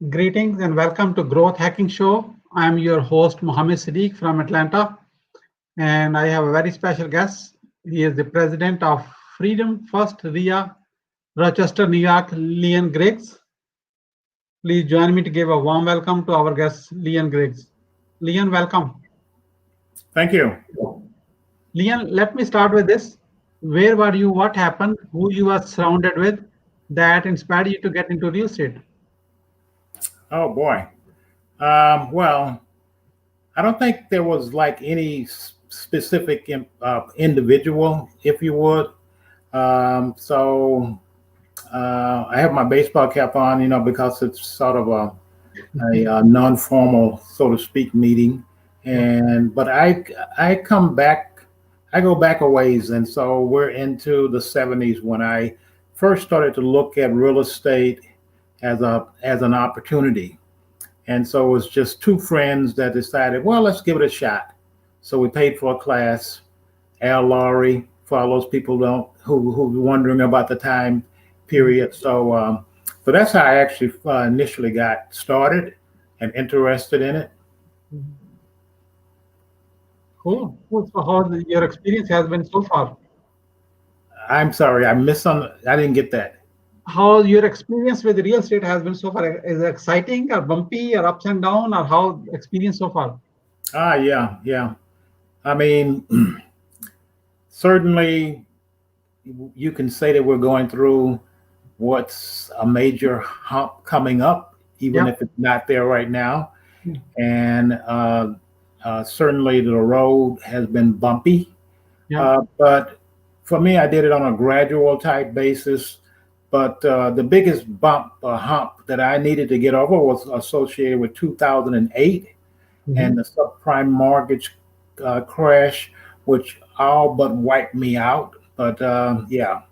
Greetings and welcome to Growth Hacking Show. I'm your host Muhammad Siddique from Atlanta, and I have a very special guest. He is the president of Freedom First REIA Rochester, New York, Leon Griggs. Please join me to give a warm welcome to our guest, Leon Griggs. Leon, welcome. Thank you. Leon, let me start with this. Where were you? What happened? Who you were surrounded with that inspired you to get into real estate? Oh boy. Well, I don't think there was like any specific individual, if you would. I have my baseball cap on, because it's sort of a non-formal, so to speak, meeting. But I come back, I go back a ways, and so we're into the 70s when I first started to look at real estate as an opportunity. And so it was just two friends that decided, well, let's give it a shot. So we paid for a class. Al Laurie, for all those people who were wondering about the time period. So that's how I actually initially got started and interested in it. Cool. Cool. So, how your experience has been so far? I'm sorry, I didn't get that. How your experience with real estate has been so far? Is it exciting or bumpy or ups and down, or how experience so far? Yeah, yeah. I mean, certainly you can say that we're going through what's a major hump coming up, even Yeah. if it's not there right now. And certainly the road has been bumpy. Yeah. But for me, I did it on a gradual type basis. But the biggest hump that I needed to get over was associated with 2008 and Mhm. the subprime mortgage crash, which all but wiped me out. But yeah,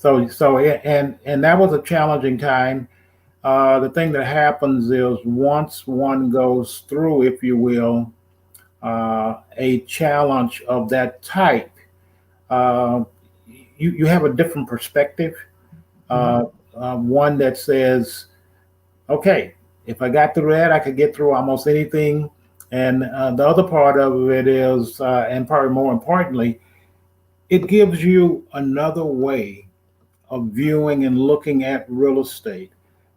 and that was a challenging time. The thing that happens is once one goes through, if you will, a challenge of that type, uh, you have a different perspective. Mhm. One that says, okay, if I got through that, I could get through almost anything. And the other part of it is, and probably more importantly, it gives you another way of viewing and looking at real estate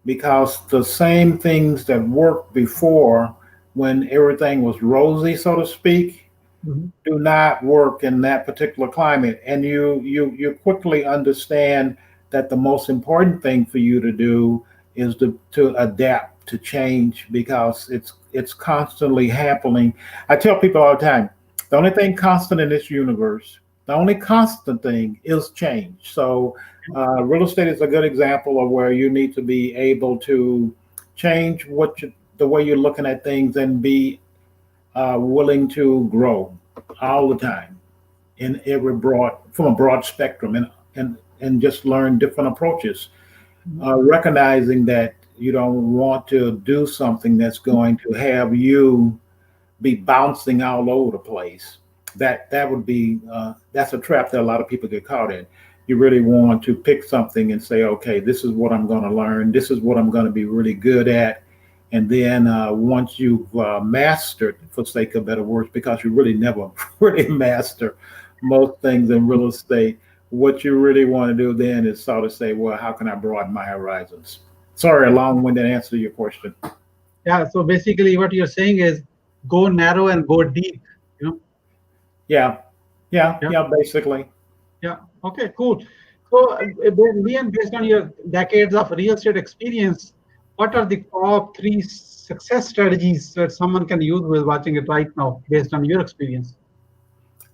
because the same things that worked before when everything was rosy, so to speak, Mhm. do not work in that particular climate. And you quickly understand that the most important thing for you to do is to adapt to change because it's constantly happening. I tell people all the time, the only thing constant in this universe, the only constant thing is change. So real estate is a good example of where you need to be able to change the way you're looking at things and be willing to grow all the time in from a broad spectrum and just learn different approaches, recognizing that you don't want to do something that's going to have you be bouncing all over the place. That would be that's a trap that a lot of people get caught in. You really want to pick something and say, okay, this is what I'm going to learn. This is what I'm going to be really good at. And then once you've mastered, for sake of better words, because you really never really master most things in real estate, what you really want to do then is sort of say, well, how can I broaden my horizons? Sorry, a long-winded answer to your question. Yeah. So basically, what you're saying is go narrow and go deep. You know. Yeah, yeah, Yeah. yeah, basically. Yeah. Okay. Cool. So, Leon, based on your decades of real estate experience, what are the top three success strategies that someone can use who is watching it right now, based on your experience?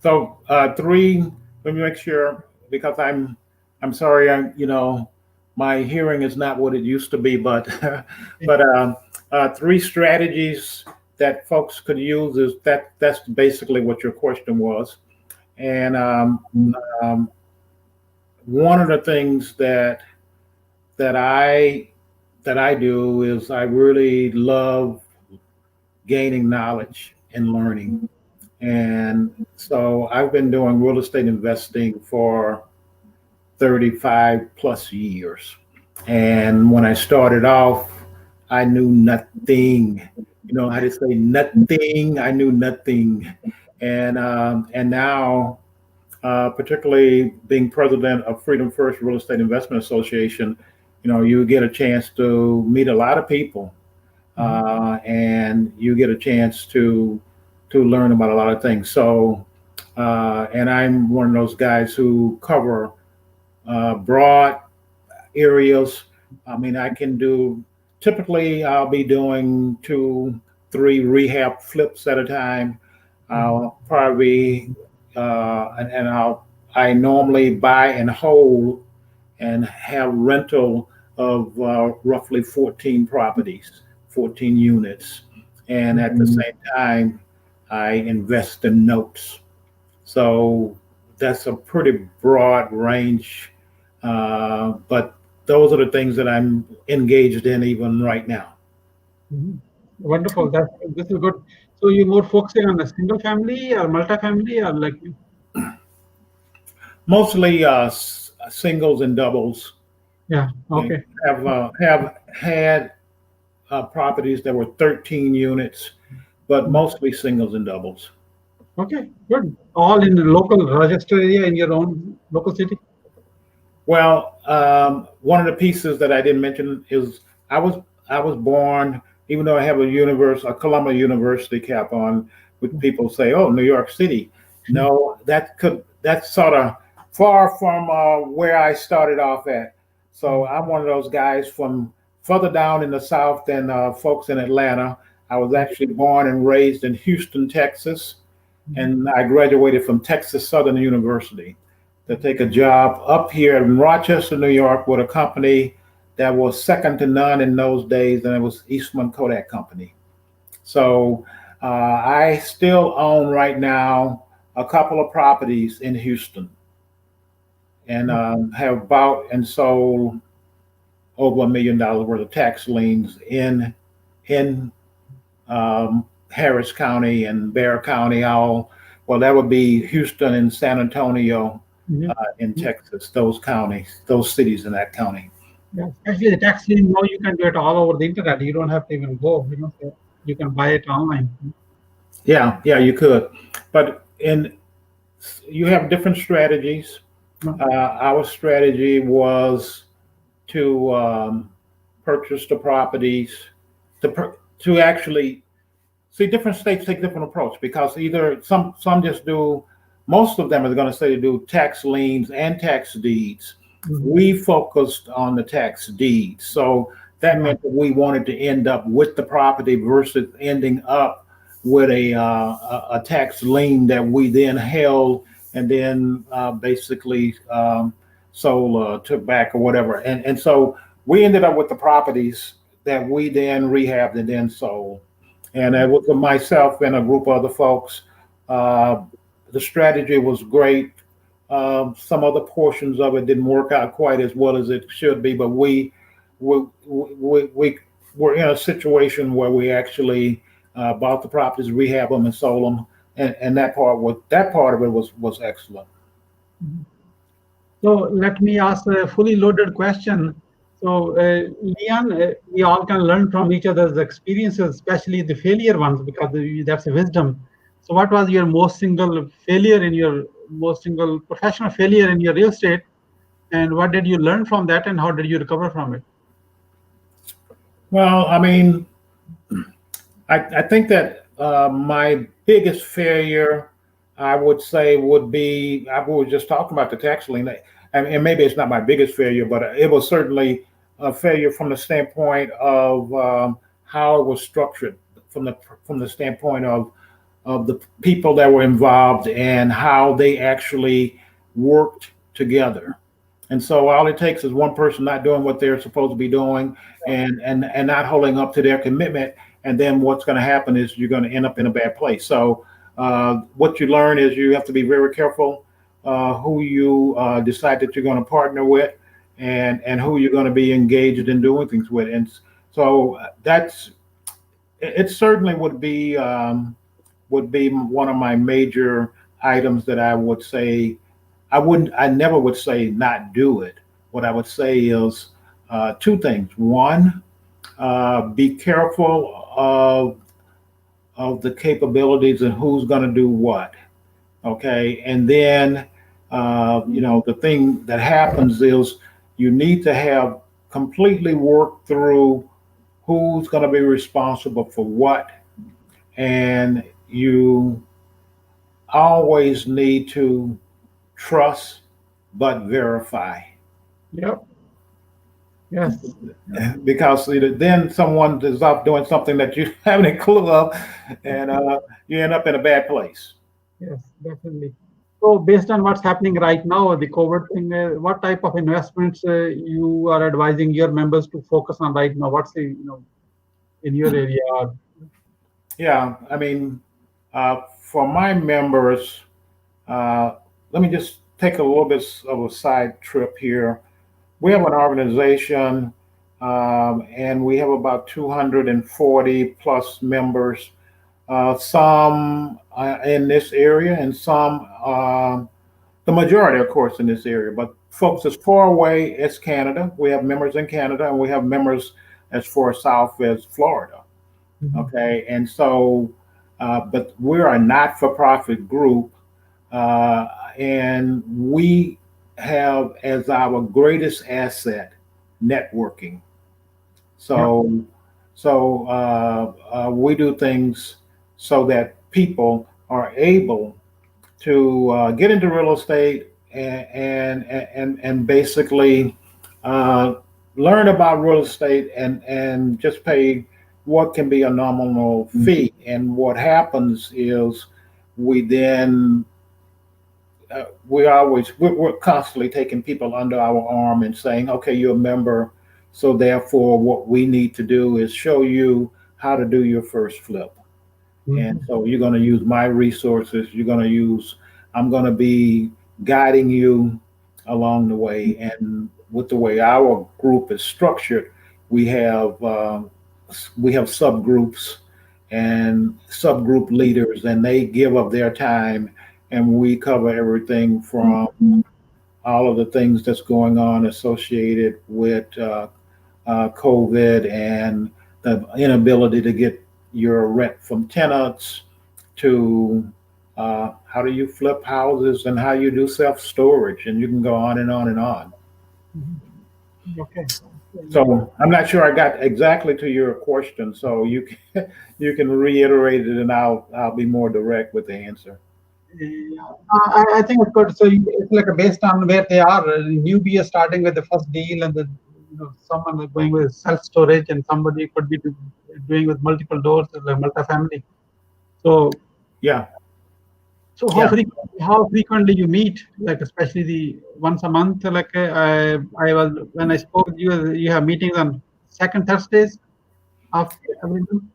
So three, let me make sure because I'm sorry, my hearing is not what it used to be, but three strategies that folks could use is that's basically what your question was. And um, one of the things that I that I do is I really love gaining knowledge and learning. And so I've been doing real estate investing for 35 plus years. And when I started off, I knew nothing. You know, I just say nothing. I knew nothing, and now, particularly being president of Freedom First Real Estate Investment Association, you know, you get a chance to meet a lot of people, and you get a chance to learn about a lot of things. So, and I'm one of those guys who cover broad areas. I mean, I can do, typically, I'll be doing 2, 3 rehab flips at a time. I'll probably, I normally buy and hold and have rental of roughly 14 properties, 14 units. And at the same time, I invest in notes. So that's a pretty broad range. But those are the things that I'm engaged in even right now. Wonderful. This is good. So you're more focusing on a single family or multifamily or like? Mostly singles and doubles. Yeah. Okay. Have had properties that were 13 units, but mostly singles and doubles. Okay. Good. All in the local Rochester area in your own local city. Well, one of the pieces that I didn't mention is I was born, even though I have a Columbia University cap on, which people say, "Oh, New York City." No, that's sort of far from where I started off at. So I'm one of those guys from further down in the South than folks in Atlanta. I was actually born and raised in Houston, Texas, and I graduated from Texas Southern University to take a job up here in Rochester, New York, with a company that was second to none in those days, and it was Eastman Kodak Company. So I still own right now a couple of properties in Houston, and have bought and sold over $1 million worth of tax liens in Harris County and Bexar County. Well, that would be Houston and San Antonio in Texas. Those counties, those cities in that county. Yeah, especially the tax lien, now you can do it all over the internet. You don't have to even go, so you can buy it online. Yeah, you could, but you have different strategies. Our strategy was to purchase the properties, to actually see, different states take different approach, because either some just do, most of them are going to say to do tax liens and tax deeds. We focused on the tax deeds. So that meant that we wanted to end up with the property versus ending up with a tax lien that we then held and then basically sold, took back or whatever. And so we ended up with the properties that we then rehabbed and then sold. And it was myself and a group of other folks. The strategy was great. Some other portions of it didn't work out quite as well as it should be, but we were in a situation where we actually bought the properties, rehab them, and sold them, and that part of it was excellent. So let me ask a fully loaded question. So Leon, we all can learn from each other's experiences, especially the failure ones, because that's a wisdom. So what was your most single professional failure in your real estate, and what did you learn from that, and how did you recover from it? Well, I mean, I think that my biggest failure, I would say, would be, I was just talking about the tax lien, and maybe it's not my biggest failure, but it was certainly a failure from the standpoint of how it was structured, from the standpoint of the people that were involved and how they actually worked together. And so all it takes is one person not doing what they're supposed to be doing and not holding up to their commitment. And then what's going to happen is you're going to end up in a bad place. So what you learn is you have to be very careful who you decide that you're going to partner with, and who you're going to be engaged in doing things with. And so it certainly would be one of my major items that I would say I never would say not do it. What I would say is two things. One, Be careful of the capabilities and who's going to do what. Okay, and then the thing that happens is you need to have completely worked through who's going to be responsible for what, and you always need to trust but verify. Yep. Yes. Because then someone is off doing something that you haven't a clue of, and you end up in a bad place. Yes, definitely. So based on what's happening right now, the COVID thing, what type of investments you are advising your members to focus on right now? What's the, in your area? Yeah, I mean, for my members, let me just take a little bit of a side trip here. We have an organization, and we have about 240 plus members. Some in this area, and some, the majority, of course, in this area. But folks as far away as Canada, we have members in Canada, and we have members as far south as Florida. Okay, and so, but we're a not-for-profit group, and we have as our greatest asset networking. So, we do things so that people are able to get into real estate and basically learn about real estate and just pay what can be a nominal fee. And what happens is we then we're constantly taking people under our arm and saying, okay, you're a member, so therefore what we need to do is show you how to do your first flip. And so you're going to use my resources. I'm going to be guiding you along the way. And with the way our group is structured, we have subgroups and subgroup leaders, and they give up their time, and we cover everything from all of the things that's going on associated with COVID and the inability to get your rent from tenants to how do you flip houses and how you do self-storage, and you can go on and on and on. Okay. So I'm not sure I got exactly to your question, so you can reiterate it, and I'll be more direct with the answer. Yeah, I think it's good. So it's like based on where they are. Newbie is starting with the first deal, and someone is going with self-storage, and somebody could be doing with multiple doors, like multifamily. So Yeah. So how frequently you meet, like especially the once a month? Like I was when I spoke with you, you have meetings on second Thursdays of every month.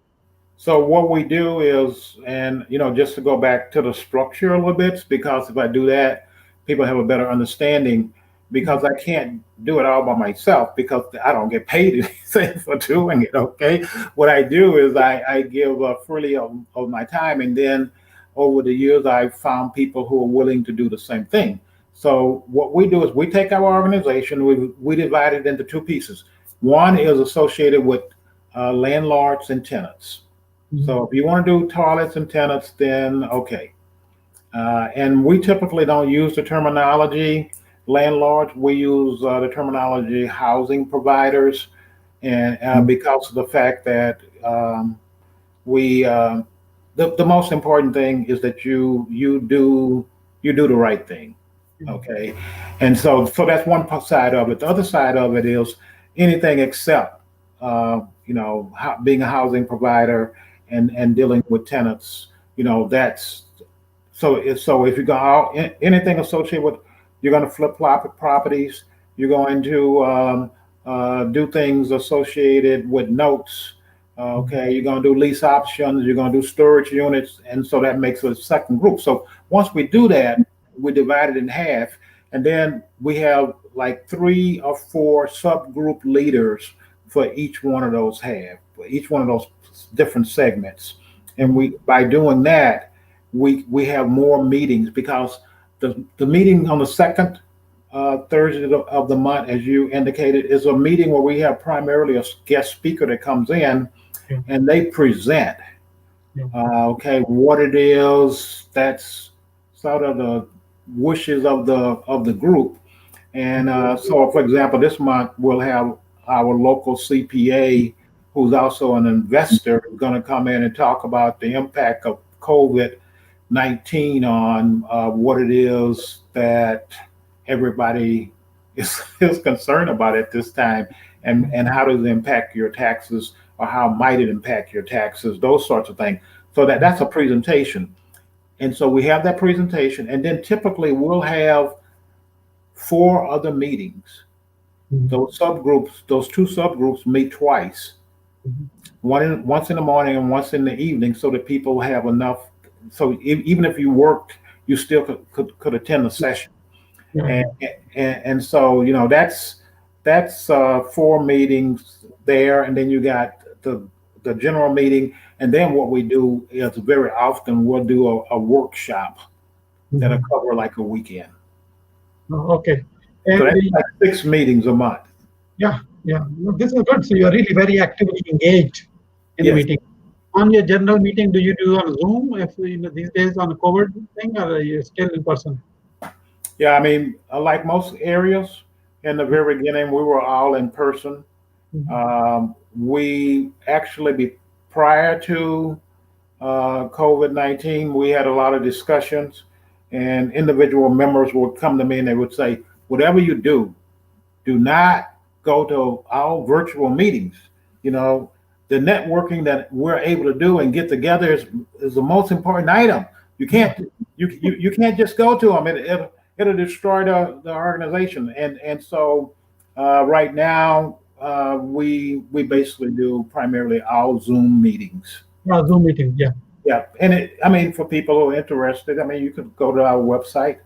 So what we do is, and just to go back to the structure a little bit, because if I do that, people have a better understanding. Because I can't do it all by myself, because I don't get paid anything for doing it. Okay, what I do is I give freely of my time, and then over the years I've found people who are willing to do the same thing. So what we do is we take our organization, we divide it into two pieces. One is associated with landlords and tenants. So if you want to do toilets and tenants, then okay. And we typically don't use the terminology landlords. We use the terminology housing providers, and because of the fact that the most important thing is that you do the right thing. Okay, and so that's one side of it. The other side of it is anything except being a housing provider and dealing with tenants. That's so if you go out anything associated with, you're going to flip properties, you're going to do things associated with notes. Okay, you're going to do lease options, you're going to do storage units, and so that makes a second group. So once we do that, we divide it in half, and then we have like 3 or 4 subgroup leaders for each one of those different segments. And by doing that, we have more meetings, because the meeting on the second Thursday of the month, as you indicated, is a meeting where we have primarily a guest speaker that comes in Yeah. and they present, Yeah. okay, what it is that's sort of the wishes of the group. And so, for example, this month we'll have our local CPA, who's also an investor, going to come in and talk about the impact of COVID-19 on what it is that everybody is concerned about at this time, and how does it impact your taxes, or how might it impact your taxes, those sorts of things. So that's a presentation. And so we have that presentation, and then typically we'll have 4 other meetings. Mhm. Those 2 subgroups meet twice, Mhm. once in the morning and once in the evening, so that people have enough. So even if you worked, you still could attend the session. Yeah. And so that's 4 meetings there, and then you got the general meeting, and then what we do is very often we'll do a workshop that'll Mhm. cover like a weekend. Oh, okay. So And that's like 6 meetings a month. yeah, yeah. No, this is good. So you are really very actively engaged in the Yes. meeting. On your general meeting, do you do on Zoom if these days on a COVID thing, or are you still in person? Yeah, I mean, like most areas, in the very beginning, we were all in person. Mhm. We actually, prior to COVID-19, we had a lot of discussions, and individual members would come to me and they would say, whatever you do not go to all virtual meetings. You know, the networking that we're able to do and get together is the most important item. You can't you can't just go to them. It'll destroy the organization. And so right now we basically do primarily all Zoom meetings. Yeah, Zoom meeting. Yeah. Yeah, and I mean, for people who are interested, I mean, you could go to our website.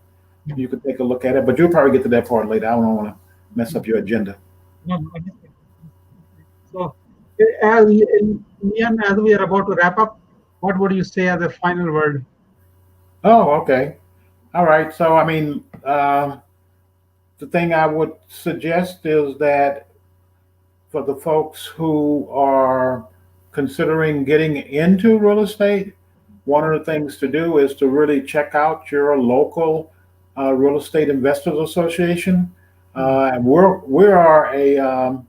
Yeah. You could take a look at it, but you'll probably get to that part later. I don't want to mess up your agenda. No, no, I just- So, as Leon, as we are about to wrap up, what would you say as a final word? Oh, okay. All right. So, I mean, the thing I would suggest is that for the folks who are considering getting into real estate, one of the things to do is to really check out your local real estate investors association. We are a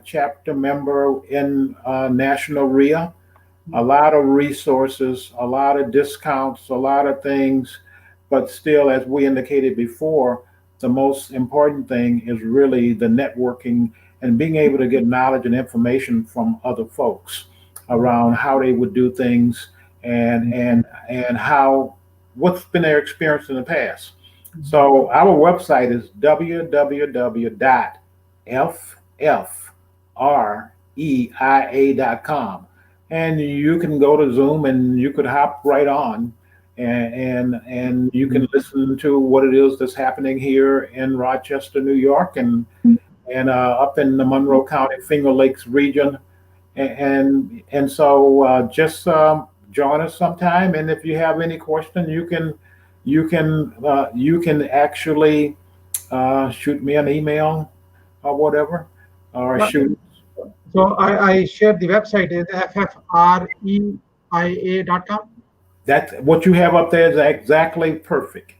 chapter member in National REIA. A lot of resources, a lot of discounts, a lot of things, but still, as we indicated before, the most important thing is really the networking and being able to get knowledge and information from other folks around how they would do things, and how, what's been their experience in the past. So our website is www.ffreia.com, and you can go to Zoom and you could hop right on, and you can listen to what it is that's happening here in Rochester, New York, and up in the Monroe County, Finger Lakes region, and so just join us sometime. And if you have any question, you can actually shoot me an email or whatever, or But- shoot. So I shared the website is ffreia.com. That what you have up there is exactly perfect.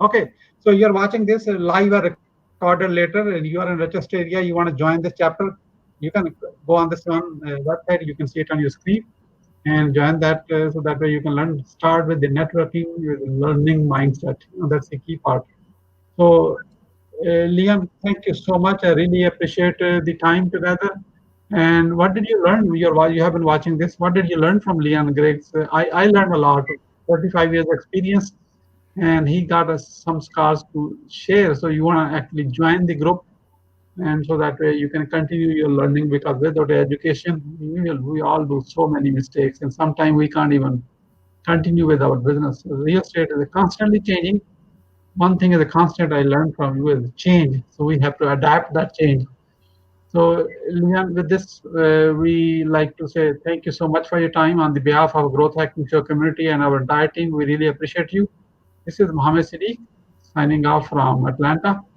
Okay, so you're watching this live or recorded later, and you are in Rochester area, you want to join this chapter, you can go on this one website, you can see it on your screen and join that, so that way you can learn, start with the networking, with the learning mindset. That's the key part. So, Leon, thank you so much. I really appreciate the time together. And what did you learn? While you have been watching this, what did you learn from Leon Griggs? I learned a lot. 45 years experience, and he got us some scars to share. So you want to actually join the group, and so that way you can continue your learning, because without education, we all do so many mistakes, and sometimes we can't even continue with our business. Real estate is constantly changing. One thing is a constant I learned from you is change. So we have to adapt that change. So, Leon, with this, we like to say thank you so much for your time on the behalf of Growth Hacking Show community and our entire team. We really appreciate you. This is Muhammad Siddique signing off from Atlanta.